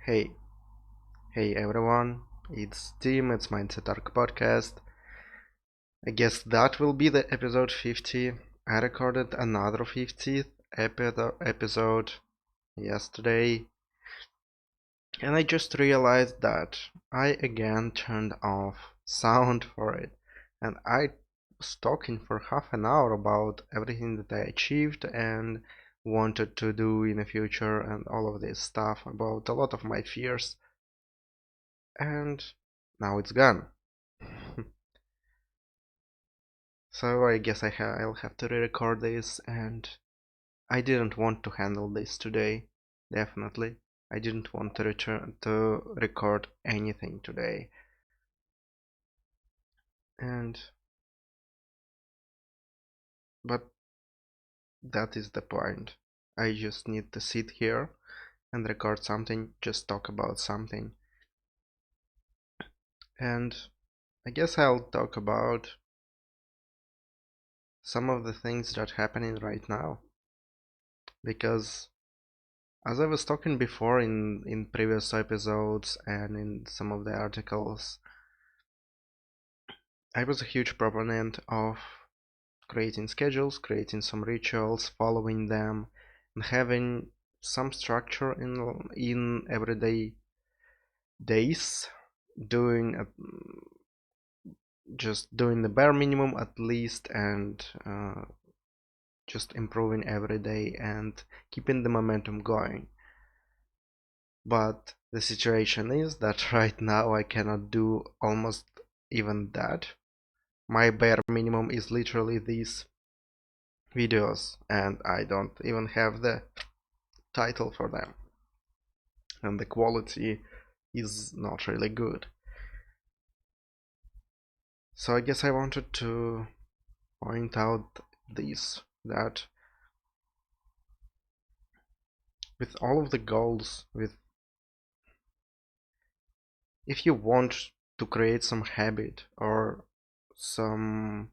Hey, hey everyone, it's Tim, it's Mindset Arc Podcast. I guess that will be the episode 50. I recorded another 50th episode yesterday, and I just realized that I again turned off sound for it, and I was talking for half an hour about everything that I achieved and wanted to do in the future and all of this stuff about a lot of my fears, and now it's gone. So I guess I'll have to re-record this, and I didn't want to handle this today. Definitely, I didn't want to return to record anything today, and but that is the point. I just need to sit here and record something, just talk about something, and I guess I'll talk about some of the things that are happening right now because as I was talking before in previous episodes and in some of the articles, I was a huge proponent of creating schedules, creating some rituals, following them, and having some structure in everyday days, doing just doing the bare minimum at least, and just improving every day and keeping the momentum going. But the situation is that right now I cannot do almost even that. My bare minimum is literally these videos, and I don't even have the title for them, and the quality is not really good. So I guess I wanted to point out this, that with all of the goals, with if you want to create some habit or some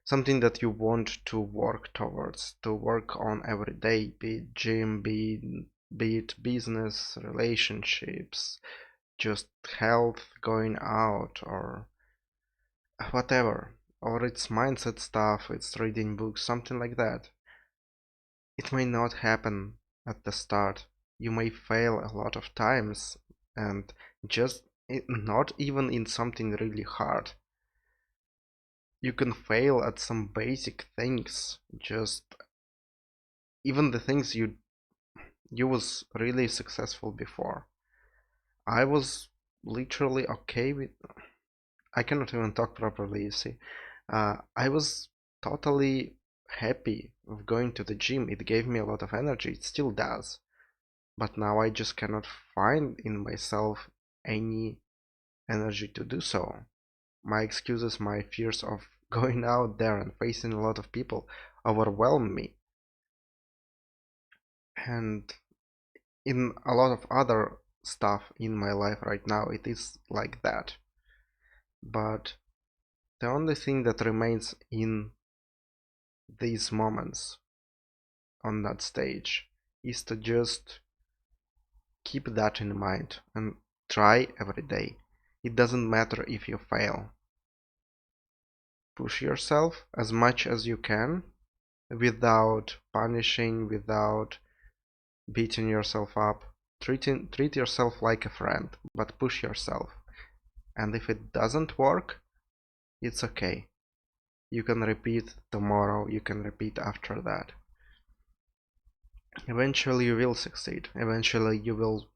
something that you want to work towards, to work on every day, be it gym, be it business, relationships, just health, going out, or whatever, or it's mindset stuff, it's reading books, something like that. It may not happen at the start. You may fail a lot of times, and just not even in something really hard. You can fail at some basic things, just even the things you was really successful before. I was literally okay with, I cannot even talk properly, you see. I was totally happy of going to the gym. It gave me a lot of energy. It still does. But now I just cannot find in myself any energy to do so. My excuses, my fears of going out there and facing a lot of people overwhelm me. And in a lot of other stuff in my life right now, it is like that. But the only thing that remains in these moments on that stage is to just keep that in mind and try every day. It doesn't matter if you fail. Push yourself as much as you can without punishing, without beating yourself up. Treat yourself like a friend, but push yourself. And if it doesn't work, it's okay. You can repeat tomorrow, you can repeat after that. Eventually you will succeed. Eventually you will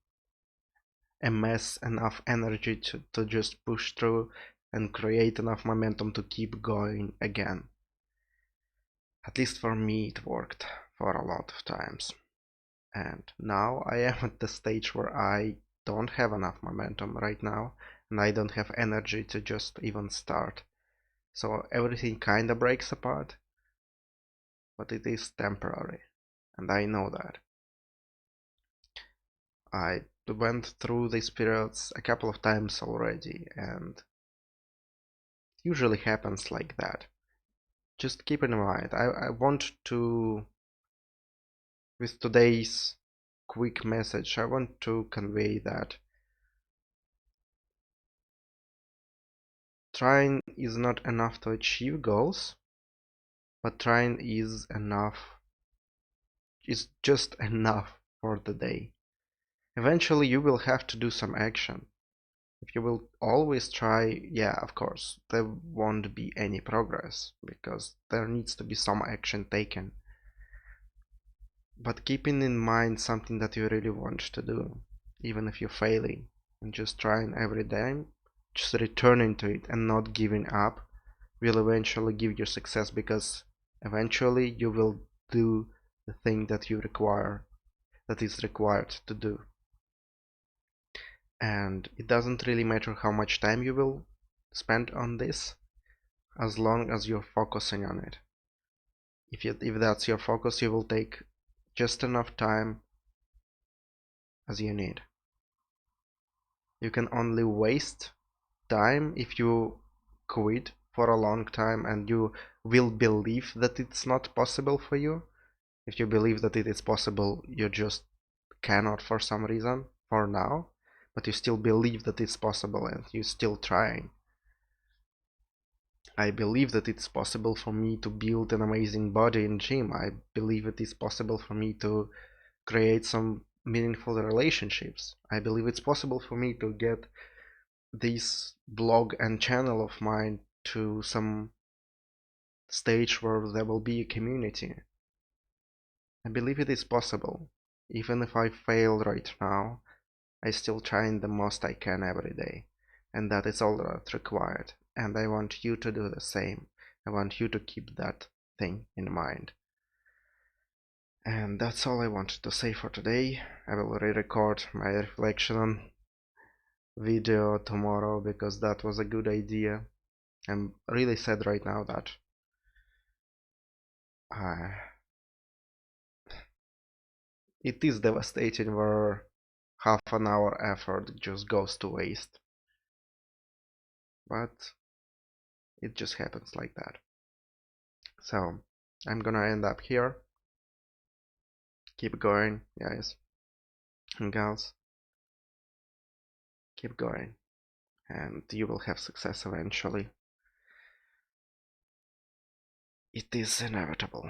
amass enough energy to just push through and create enough momentum to keep going again. At least for me it worked for a lot of times. And now I am at the stage where I don't have enough momentum right now, and I don't have energy to just even start. So everything kinda breaks apart, but it is temporary, and I know that. I went through these periods a couple of times already, and it usually happens like that. Just keep in mind, I want to, with today's quick message. I want to convey that trying is not enough to achieve goals, but trying is just enough for the day. Eventually you will have to do some action. If you will always try, yeah, of course, there won't be any progress because there needs to be some action taken. But keeping in mind something that you really want to do, even if you're failing, and just trying every day, just returning to it and not giving up, will eventually give you success, because eventually you will do the thing that is required to do. And it doesn't really matter how much time you will spend on this, as long as you're focusing on it. If that's your focus, you will take just enough time as you need. You can only waste time if you quit for a long time and you will believe that it's not possible for you. If you believe that it is possible, you just cannot for some reason for now, but you still believe that it's possible and you're still trying. I believe that it's possible for me to build an amazing body in gym. I believe it is possible for me to create some meaningful relationships. I believe it's possible for me to get this blog and channel of mine to some stage where there will be a community. I believe it is possible. Even if I fail right now, I still trying the most I can every day, and that is all that's required. And I want you to do the same. I want you to keep that thing in mind. And that's all I wanted to say for today. I will re-record my reflection video tomorrow because that was a good idea. I'm really sad right now that it is devastating where half an hour effort just goes to waste. But it just happens like that. So I'm gonna end up here. Keep going, guys and gals. Keep going, and you will have success eventually. It is inevitable.